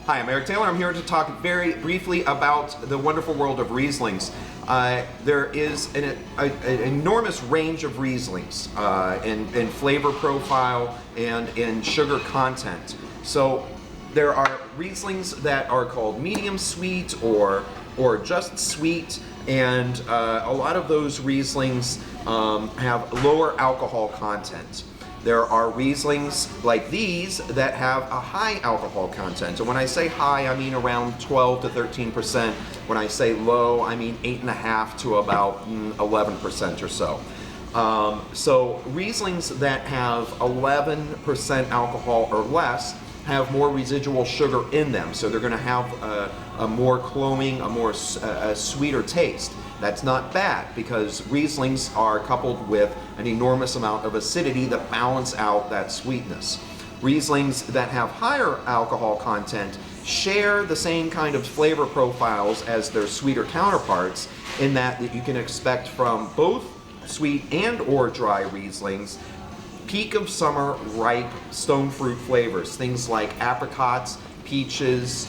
Hi, I'm Eric Taylor. I'm here to talk very briefly about the wonderful world of Rieslings. There is an enormous range of Rieslings in flavor profile and in sugar content. So there are Rieslings that are called medium sweet or just sweet, and a lot of those Rieslings have lower alcohol content. There are Rieslings like these that have a high alcohol content. And when I say high, I mean around 12 to 13%. When I say low, I mean 8.5 to about 11% or so. So Rieslings that have 11% alcohol or less have more residual sugar in them. So they're gonna have a more cloying, a sweeter taste. That's not bad, because Rieslings are coupled with an enormous amount of acidity that balance out that sweetness. Rieslings that have higher alcohol content share the same kind of flavor profiles as their sweeter counterparts, in that you can expect from both sweet and or dry Rieslings peak of summer ripe stone fruit flavors, things like apricots, peaches,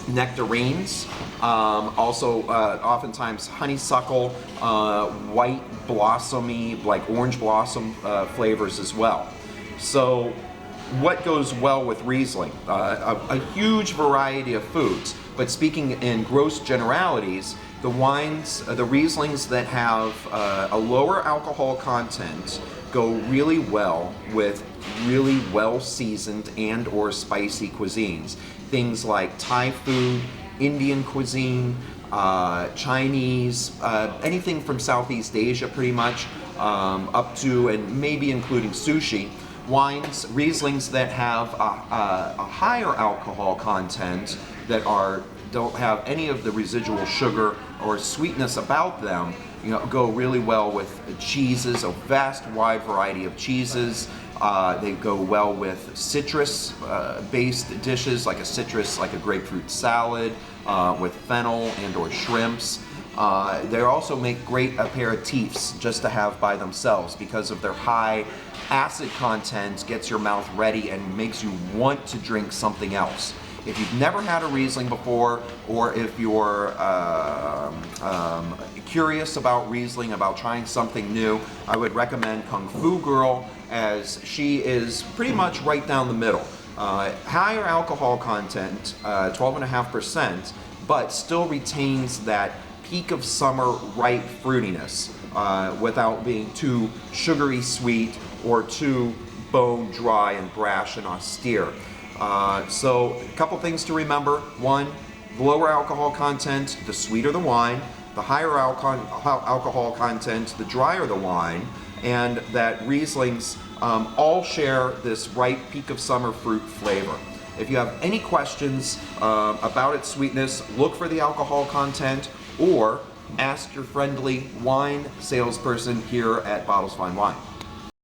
nectarines, also oftentimes honeysuckle, white blossomy, like orange blossom flavors as well. So what goes well with Riesling? A huge variety of foods, but speaking in gross generalities, the Rieslings that have a lower alcohol content go really well with really well seasoned and or spicy cuisines. Things like Thai food, Indian cuisine, Chinese, anything from Southeast Asia pretty much, up to and maybe including sushi. Wines, Rieslings that have a higher alcohol content, that don't have any of the residual sugar or sweetness about them, go really well with cheeses, a vast wide variety of cheeses. They go well with citrus-based dishes, like a grapefruit salad with fennel and or shrimps. They also make great aperitifs just to have by themselves, because of their high acid content, gets your mouth ready and makes you want to drink something else. If you've never had a Riesling before, or if you're curious about Riesling, about trying something new, I would recommend Kung Fu Girl, as she is pretty much right down the middle. Higher alcohol content, 12.5%, but still retains that peak of summer ripe fruitiness without being too sugary sweet or too bone dry and brash and austere. So a couple things to remember. One, the lower alcohol content, the sweeter the wine. The higher alcohol content, the drier the wine. And that Rieslings all share this ripe peak of summer fruit flavor. If you have any questions about its sweetness, look for the alcohol content, or ask your friendly wine salesperson here at Bottles Fine Wine.